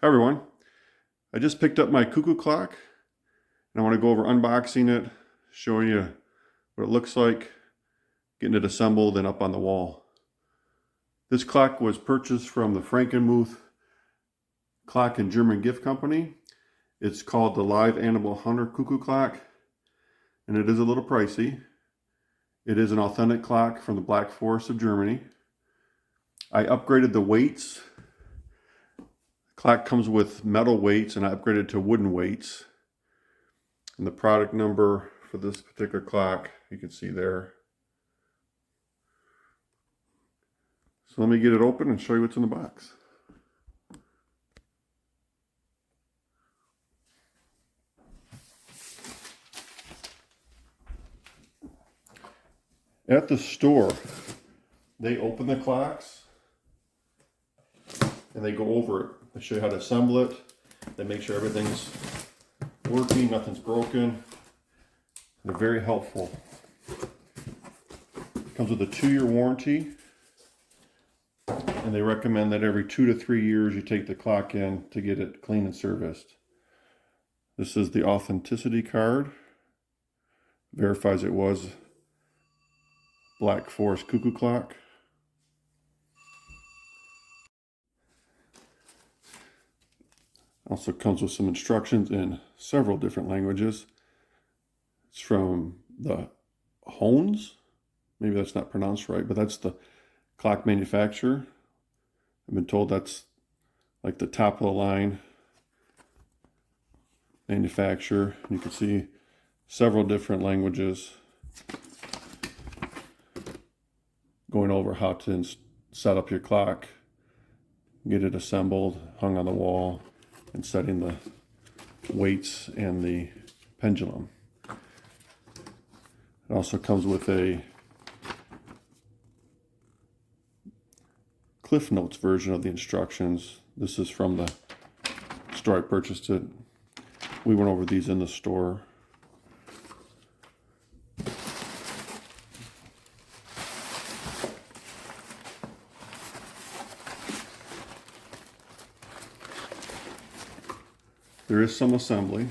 Hi everyone, I just picked up my Cuckoo clock and I want to go over unboxing it, showing you what it looks like, getting it assembled and up on the wall. This clock was purchased from the Frankenmuth Clock and German Gift Company. It's called the Live Animal Hunter Cuckoo clock, and it is a little pricey. It is an authentic clock from the Black Forest of Germany. I upgraded the weights. Clock comes with metal weights and I upgraded to wooden weights. And the product number for this particular clock, you can see there. So let me get it open and show you what's in the box. At the store, they open the clocks and they go over it. They show you how to assemble it. They make sure everything's working, nothing's broken. They're very helpful. Comes with a 2-year warranty, and they recommend that every 2 to 3 years you take the clock in to get it cleaned and serviced. This is the authenticity card. Verifies it was Black Forest Cuckoo clock. Also comes with some instructions in several different languages. It's from the Hones. Maybe that's not pronounced right, but that's the clock manufacturer. I've been told that's like the top of the line manufacturer. You can see several different languages going over how to set up your clock, get it assembled, hung on the wall, and setting the weights and the pendulum. It also comes with a Cliff Notes version of the instructions. This is from the store I purchased it. We went over these in the store. There is some assembly.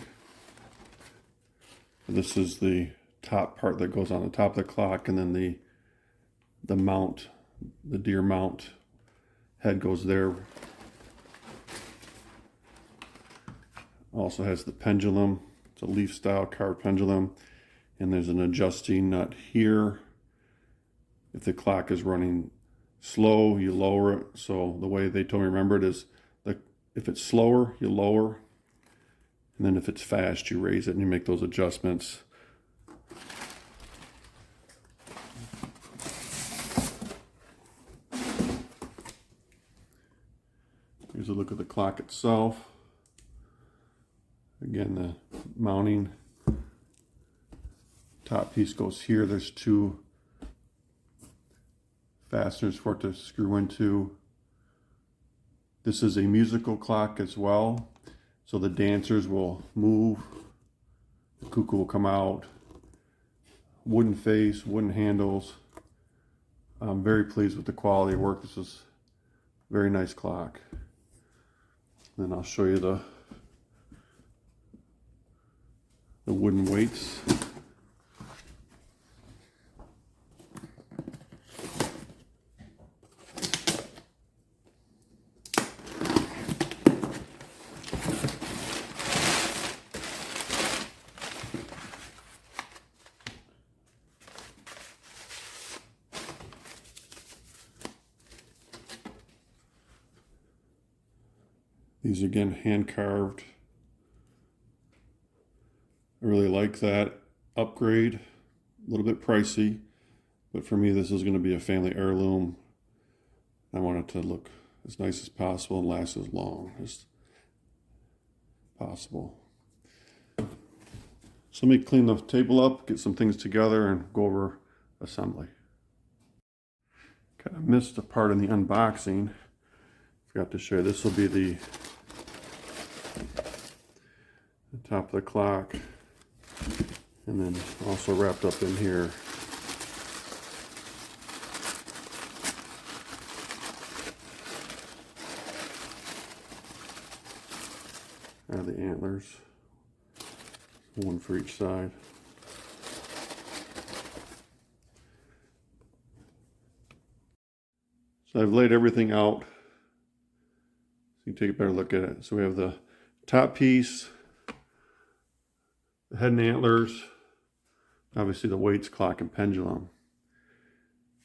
This is the top part that goes on the top of the clock, and then the mount, the deer mount head goes there. Also has the pendulum. It's a leaf style card pendulum, and there's an adjusting nut here. If the clock is running slow, you lower it. So the way they told me to remember it is, if it's slower, you lower, and then if it's fast, you raise it, and you make those adjustments. Here's a look at the clock itself. Again, the mounting top piece goes here. There's 2 fasteners for it to screw into. This is a musical clock as well. So the dancers will move, the cuckoo will come out, wooden face, wooden handles. I'm very pleased with the quality of work. This is a very nice clock. Then I'll show you the wooden weights. These again, hand carved. I really like that upgrade. A little bit pricey, but for me this is going to be a family heirloom. I want it to look as nice as possible and last as long as possible. So let me clean the table up, get some things together, and go over assembly. Kind of missed a part in the unboxing. Forgot to show you. This will be the top of the clock, and then also wrapped up in here. are the antlers, one for each side. So I've laid everything out so you can take a better look at it. So we have the top piece, the head and antlers, obviously the weights, clock, and pendulum.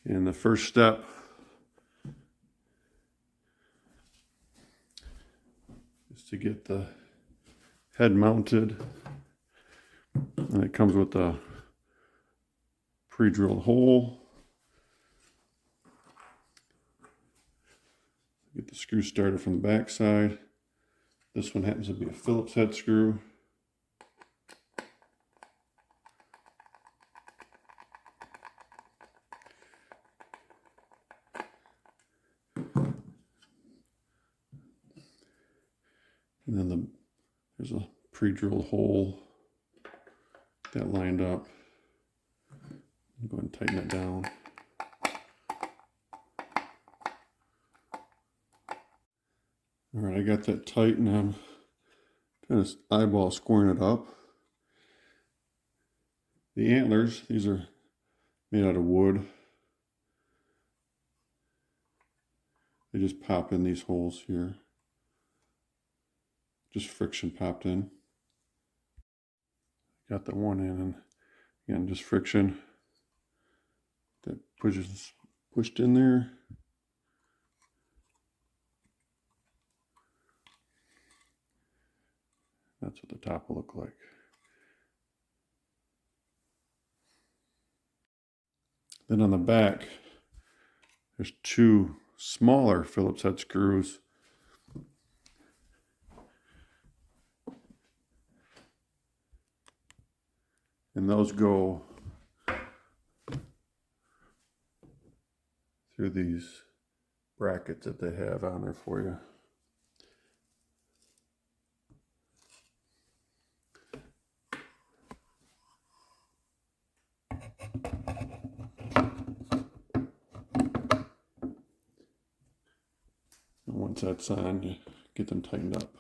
And the first step is to get the head mounted. And it comes with a pre-drilled hole. Get the screw started from the back side. This one happens to be a Phillips head screw. And then there's a pre-drilled hole. Get that lined up. Go ahead and tighten it down. All right, I got that tight and I'm kind of eyeball scoring it up. The antlers, these are made out of wood. They just pop in these holes here. Just friction popped in. Got the one in, and again, just friction that pushed in there. That's what the top will look like. Then on the back, there's two smaller Phillips head screws. And those go through these brackets that they have on there for you. And once that's on, you get them tightened up.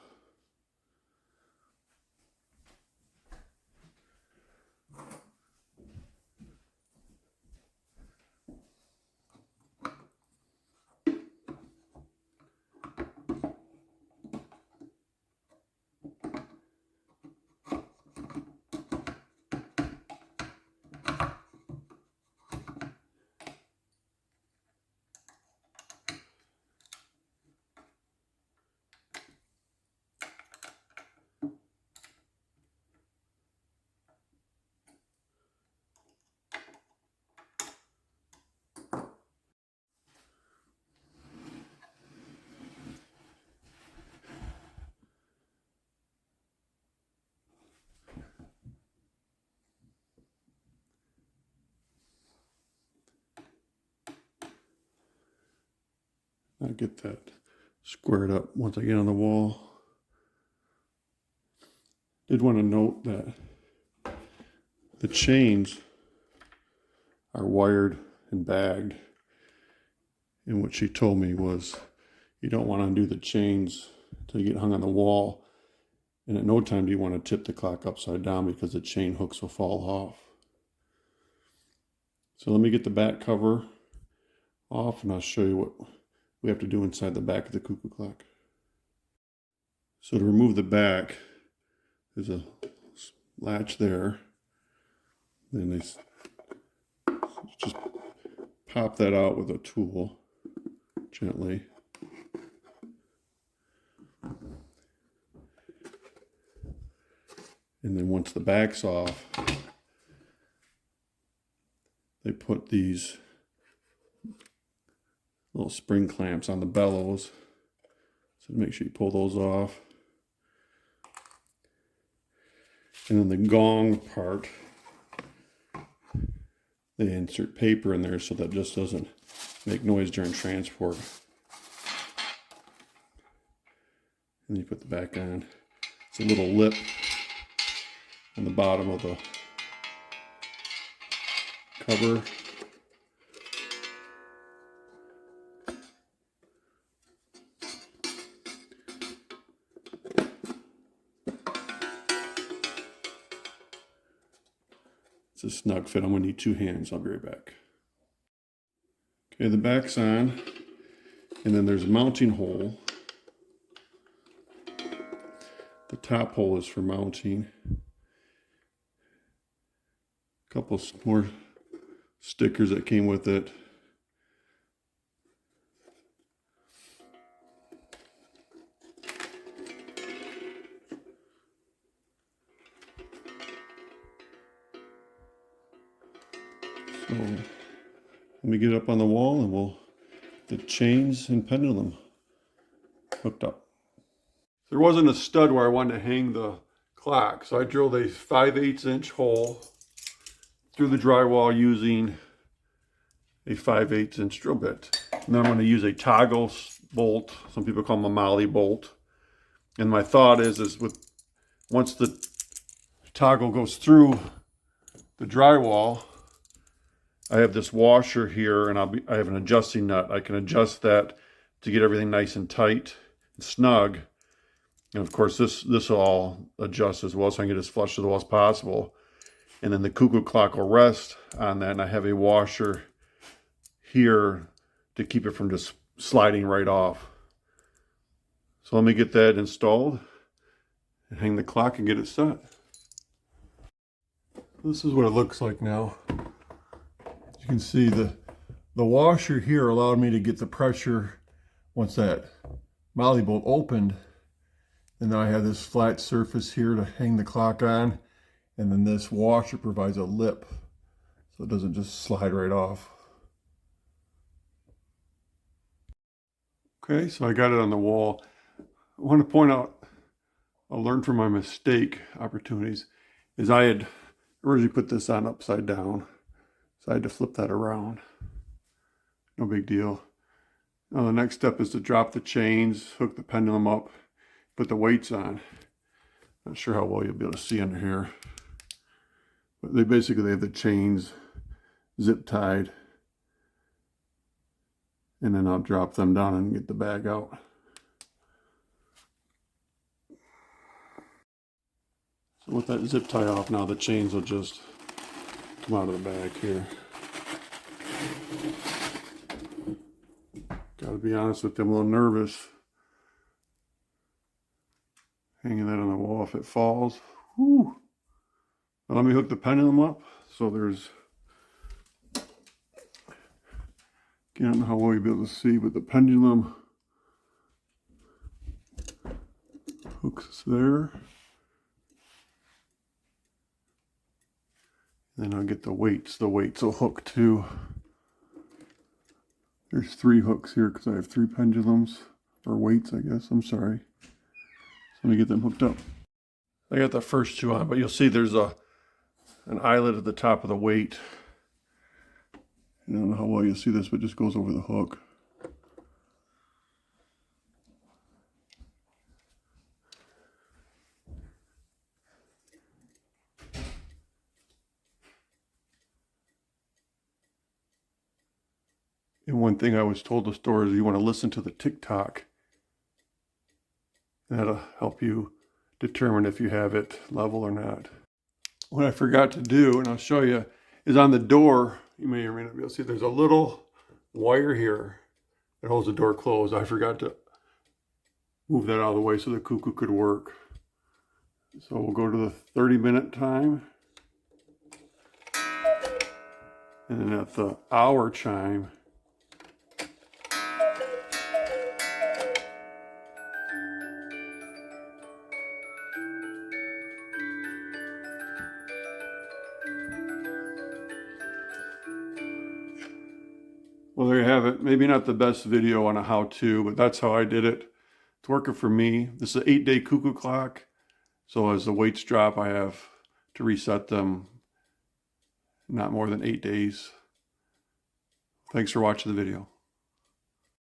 I get that squared up once I get on the wall. Did want to note that the chains are wired and bagged. And what she told me was you don't want to undo the chains until you get hung on the wall. And at no time do you want to tip the clock upside down because the chain hooks will fall off. So let me get the back cover off and I'll show you what we have to do inside the back of the Cuckoo clock. So to remove the back, there's a latch there. Then they just pop that out with a tool gently. And then once the back's off, they put these little spring clamps on the bellows. So make sure you pull those off. And then the gong part, they insert paper in there so that just doesn't make noise during transport. And you put the back on. It's a little lip on the bottom of the cover. It's a snug fit. I'm going to need 2 hands. I'll be right back. Okay, the back's on. And then there's a mounting hole. The top hole is for mounting. A couple more stickers that came with it. So let me get it up on the wall and we'll the chains and pendulum hooked up. There wasn't a stud where I wanted to hang the clock, so I drilled a 5/8 inch hole through the drywall using a 5/8 inch drill bit. And then I'm going to use a toggle bolt. Some people call them a molly bolt. And my thought is once the toggle goes through the drywall, I have this washer here, and I have an adjusting nut. I can adjust that to get everything nice and tight and snug. And of course, this will all adjust as well, so I can get as flush to the wall as possible. And then the Cuckoo clock will rest on that, and I have a washer here to keep it from just sliding right off. So let me get that installed and hang the clock and get it set. This is what it looks like now. You can see the washer here allowed me to get the pressure once that molly bolt opened. And then I have this flat surface here to hang the clock on. And then this washer provides a lip so it doesn't just slide right off. Okay, so I got it on the wall. I want to point out, I learned from my mistake opportunities, is I had originally put this on upside down. So I had to flip that around. No big deal. Now the next step is to drop the chains, hook the pendulum up, put the weights on. Not sure how well you'll be able to see under here. But they have the chains zip tied. And then I'll drop them down and get the bag out. So with that zip tie off now, the chains will just come out of the bag here. Gotta be honest with you, I'm a little nervous hanging that on the wall if it falls. Whew. Now let me hook the pendulum up. So there's, I don't know how well you'll be able to see, but the pendulum hooks there. Then I'll get the weights. The weights will hook too. There's 3 hooks here because I have 3 pendulums, or weights, I guess. I'm sorry. So let me get them hooked up. I got the first 2 on, but you'll see there's an eyelet at the top of the weight. I don't know how well you'll see this, but it just goes over the hook. And one thing I was told to store is you want to listen to the tick-tock. That'll help you determine if you have it level or not. What I forgot to do, and I'll show you, is on the door, you may or may not be able to see, there's a little wire here that holds the door closed. I forgot to move that out of the way so the Cuckoo could work. So we'll go to the 30-minute time. And then at the hour chime, well, there you have it. Maybe not the best video on a how-to, but that's how I did it. It's working for me. This is an 8-day Cuckoo clock. So as the weights drop, I have to reset them not more than 8 days. Thanks for watching the video.